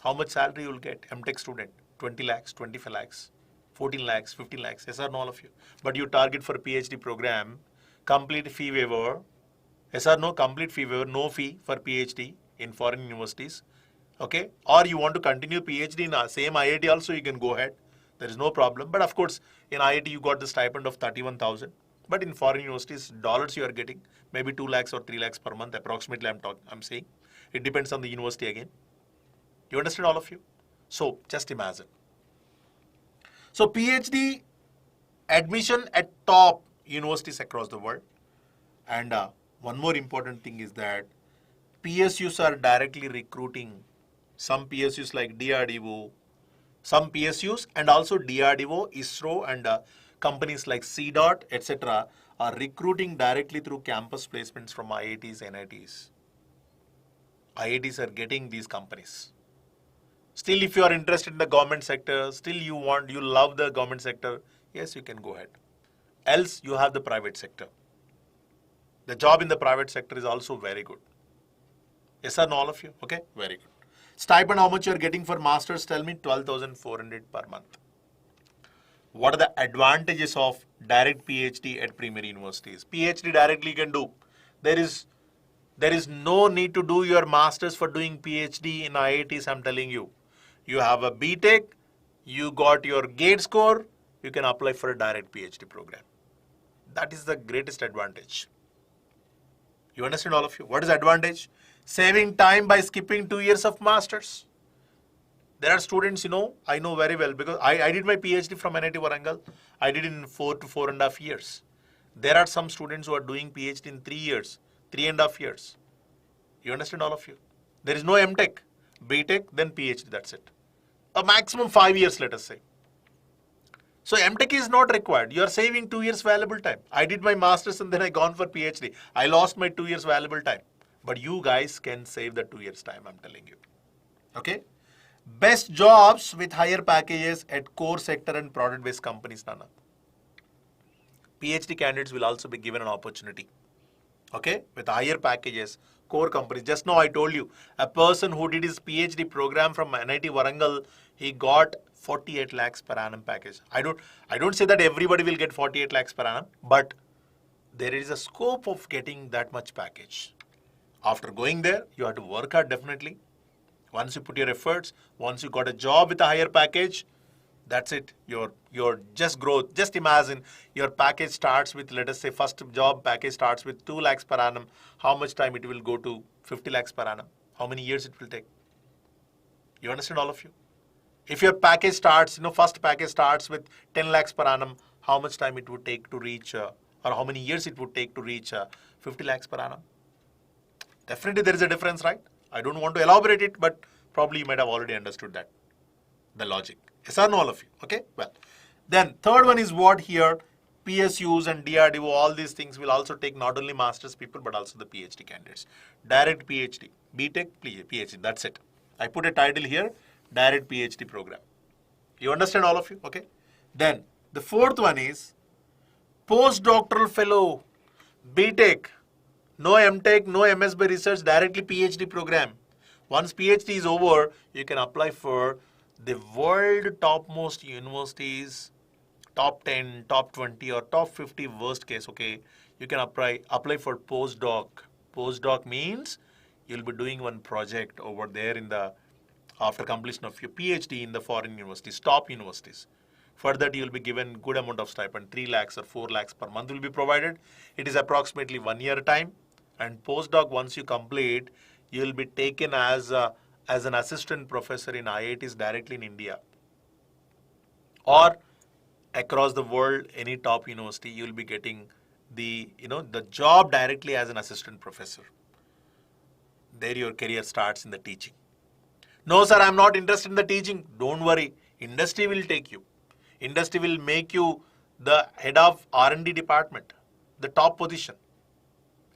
S1: How much salary you will get? MTech student, 20 lakhs, 25 lakhs, 14 lakhs, 15 lakhs. Yes or no, all of you? But you target for a PhD program, complete fee waiver. Yes or no, complete fee waiver, no fee for PhD in foreign universities. Okay? Or you want to continue PhD in the same IIT also, you can go ahead. There is no problem. But of course, in IIT you got the stipend of 31,000. But in foreign universities, dollars you are getting, maybe 2 lakhs or 3 lakhs per month, approximately I'm saying. It depends on the university again. You understand, all of you? So just imagine. So PhD admission at top universities across the world. And one more important thing is that PSUs are directly recruiting. Some PSUs like DRDO, some PSUs and also DRDO, ISRO and companies like CDOT, etc. are recruiting directly through campus placements from IITs, NITs. IITs are getting these companies. Still, if you are interested in the government sector, still you love the government sector, yes, you can go ahead. Else, you have the private sector. The job in the private sector is also very good. Yes or no, all of you? Okay, very good. Stipend, how much you are getting for masters? Tell me, 12,400 per month. What are the advantages of direct PhD at premier universities? PhD directly you can do. There is no need to do your masters for doing PhD in IITs, I'm telling you. You have a BTech, you got your GATE score, you can apply for a direct PhD program. That is the greatest advantage. You understand, all of you? What is advantage? Saving time by skipping 2 years of masters. There are students, I know very well because I did my PhD from NIT Warangal. I did it in 4 to 4.5 years. There are some students who are doing PhD in 3 years, 3.5 years. You understand, all of you? There is no MTech, BTech, then PhD, that's it. A maximum 5 years, let us say. So MTech is not required. You are saving 2 years valuable time. I did my masters and then I gone for PhD. I lost my 2 years valuable time. But you guys can save the 2 years time, I'm telling you. Okay? Best jobs with higher packages at core sector and product-based companies, Nana. PhD candidates will also be given an opportunity. Okay? With higher packages, core companies. Just now I told you, a person who did his PhD program from NIT Warangal, he got 48 lakhs per annum package. I don't say that everybody will get 48 lakhs per annum, but there is a scope of getting that much package. After going there, you have to work hard definitely. Once you put your efforts, once you got a job with a higher package, that's it. Your just growth. Just imagine your package starts with, let us say, first job package starts with 2 lakhs per annum. How much time it will go to 50 lakhs per annum? How many years it will take? You understand, all of you? If your package starts, first package starts with 10 lakhs per annum, how much time it would take to reach, or how many years it would take to reach 50 lakhs per annum? Definitely there is a difference, right? I don't want to elaborate it, but probably you might have already understood that, the logic. Yes or no, all of you? Okay, well. Then third one is what here, PSUs and DRDO, all these things will also take not only master's people, but also the PhD candidates. Direct PhD, BTech, PhD, that's it. I put a title here, direct PhD program. You understand, all of you? Okay. Then the fourth one is postdoctoral fellow, BTech, no MTech, no MS by research, directly PhD program. Once PhD is over, you can apply for the world topmost universities, top 10, top 20 or top 50 worst case, okay? You can apply for postdoc. Postdoc means you'll be doing one project over there after completion of your PhD in the foreign universities, top universities. For that, you'll be given good amount of stipend, 3 lakhs or 4 lakhs per month will be provided. It is approximately 1 year time. And postdoc, once you complete, you'll be taken as an assistant professor in IITs directly in India. Or across the world, any top university, you'll be getting the job directly as an assistant professor. There your career starts in the teaching. No, sir, I'm not interested in the teaching. Don't worry. Industry will take you. Industry will make you the head of R&D department, the top position.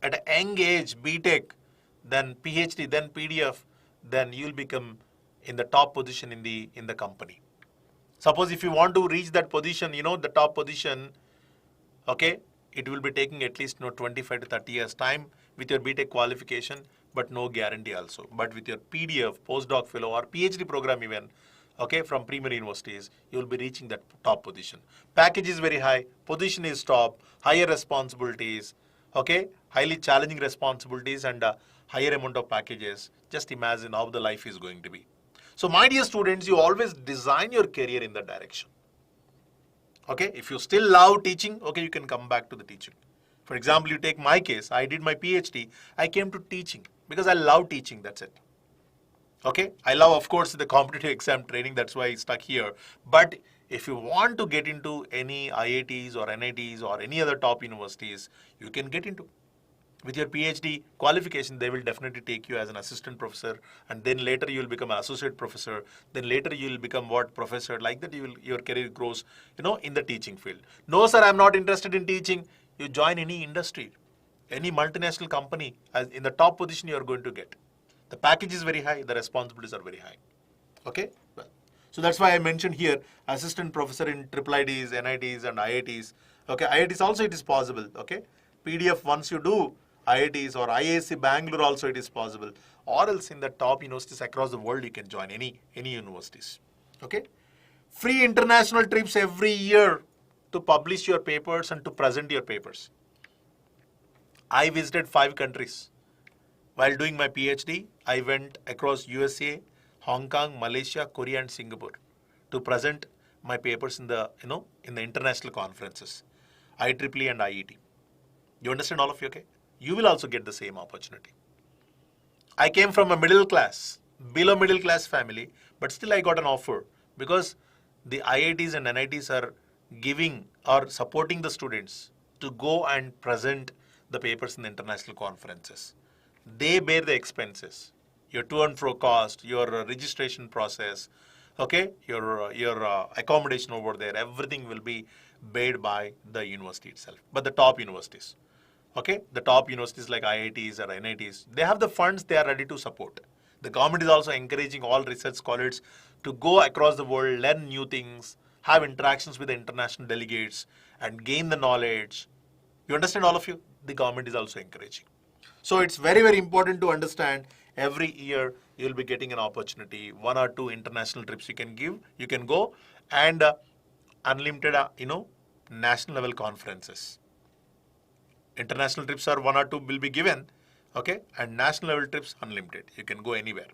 S1: At a young age, BTech, then PhD, then PDF, then you'll become in the top position in the company. Suppose if you want to reach that position, the top position, okay, it will be taking at least 25 to 30 years time with your BTech qualification, but no guarantee also. But with your PDF, postdoc fellow or PhD program even, okay, from premier universities, you will be reaching that top position. Package is very high, position is top, higher responsibilities, okay, highly challenging responsibilities and higher amount of packages. Just imagine how the life is going to be. So my dear students, you always design your career in that direction. Okay, if you still love teaching, okay, you can come back to the teaching. For example, you take my case, I did my PhD, I came to teaching because I love teaching, that's it. Okay, I love, of course, the competitive exam training, that's why I stuck here. But if you want to get into any IITs or NITs or any other top universities, you can get into. With your PhD qualification, they will definitely take you as an assistant professor, and then later you will become an associate professor. Then later you will become what, professor? Like that, your career grows, in the teaching field. No, sir, I'm not interested in teaching. You join any industry, any multinational company, as in the top position you are going to get. The package is very high. The responsibilities are very high. Okay. Well, so that's why I mentioned here assistant professor in IIITs, NITs, and IITs. Okay, IITs also it is possible. Okay, PDF once you do. IITs or IISc Bangalore also it is possible, or else in the top universities across the world you can join any universities. Okay, free international trips every year to publish your papers and to present your papers. I visited 5 countries while doing my PhD. I went across USA, Hong Kong, Malaysia, Korea, and Singapore to present my papers in the in the international conferences, IEEE and IET. You understand all of you? Okay. You will also get the same opportunity. I came from a below middle class family, but still I got an offer because the IITs and NITs are giving or supporting the students to go and present the papers in the international conferences. They bear the expenses, your to and fro cost, your registration process, okay, your accommodation over there, everything will be paid by the university itself, but the top universities. Okay, the top universities like IITs or NITs, they have the funds, they are ready to support. The government is also encouraging all research scholars to go across the world, learn new things, have interactions with the international delegates and gain the knowledge. You understand all of you? The government is also encouraging. So it's very, very important to understand every year you will be getting an opportunity, 1 or 2 international trips you can go, and unlimited, national level conferences. International trips are 1 or 2 will be given, okay, and national level trips unlimited. You can go anywhere,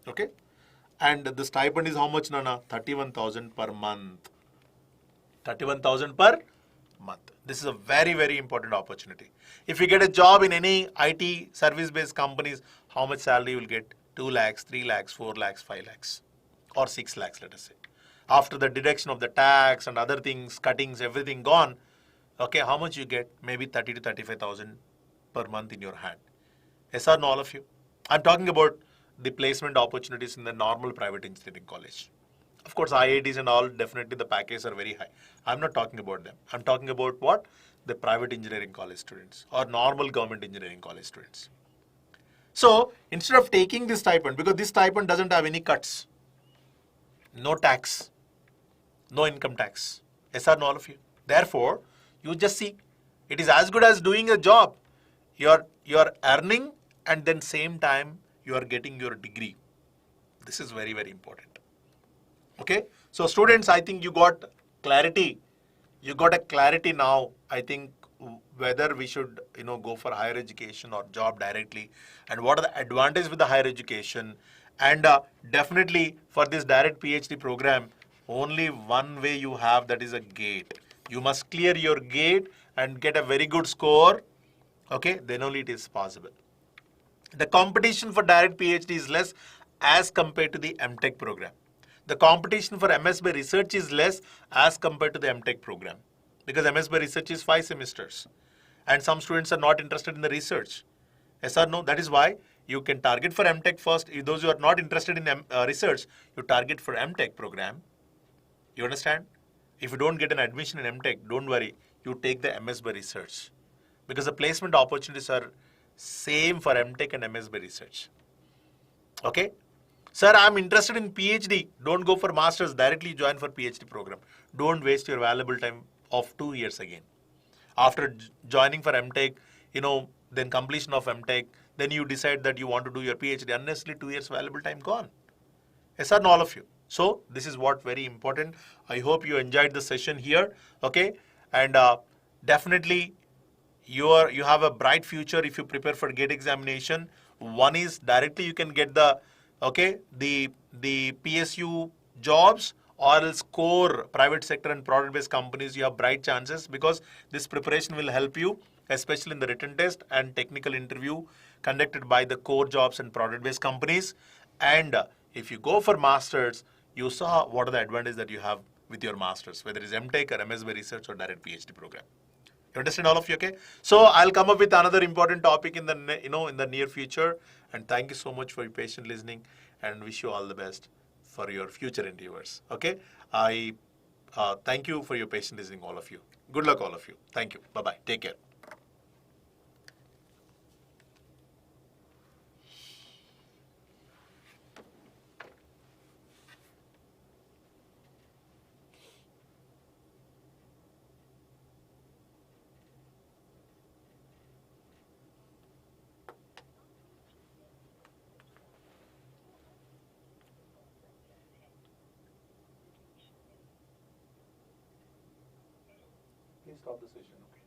S1: okay. And the stipend is how much, Nana? 31,000 per month. 31,000 per month. This is a very, very important opportunity. If you get a job in any IT service-based companies, how much salary you will get? 2 lakhs, 3 lakhs, 4 lakhs, 5 lakhs, or 6 lakhs, let us say. After the deduction of the tax and other things, cuttings, everything gone, okay, how much you get? Maybe 30 to 35,000 per month in your hand. Yes or no, all of you? I'm talking about the placement opportunities in the normal private engineering college. Of course, IITs and all, definitely the packages are very high. I'm not talking about them. I'm talking about what? The private engineering college students or normal government engineering college students. So, instead of taking this stipend, because this stipend doesn't have any cuts, no tax, no income tax. Yes or no, all of you? Therefore, you just see, it is as good as doing a job. You're earning and then same time you are getting your degree. This is very, very important. Okay. So students, I think you got clarity. You got a clarity now, I think, whether we should, go for higher education or job directly, and what are the advantages with the higher education. And definitely for this direct PhD program, only one way you have, that is a GATE. You must clear your GATE and get a very good score, okay, then only it is possible. The competition for direct PhD is less as compared to the MTech program. The competition for MS by research is less as compared to the MTech program, because MS by research is 5 semesters and some students are not interested in the research. Yes or no? That is why you can target for MTech first. Those who are not interested in research, you target for MTech program. You understand? If you don't get an admission in MTech, don't worry. You take the MS by research, because the placement opportunities are same for MTech and MS by research. Okay? Sir, I'm interested in PhD. Don't go for masters. Directly join for PhD program. Don't waste your valuable time of 2 years again. After joining for MTech, then completion of MTech, then you decide that you want to do your PhD. Honestly, 2 years valuable time gone. Yes or no, all of you. So this is what very important. I hope you enjoyed the session here. Okay, and definitely you have a bright future if you prepare for GATE examination. One is directly you can get the PSU jobs, or else core private sector and product based companies. You have bright chances because this preparation will help you, especially in the written test and technical interview conducted by the core jobs and product based companies. And if you go for masters, you saw what are the advantages that you have with your masters, whether it's MTech or MS by research or direct PhD program. You understand, all of you? Okay. So I'll come up with another important topic in the near future. And thank you so much for your patient listening, and wish you all the best for your future endeavors. Okay. I thank you for your patient listening, all of you. Good luck, all of you. Thank you. Bye bye. Take care. Please stop the session. Okay.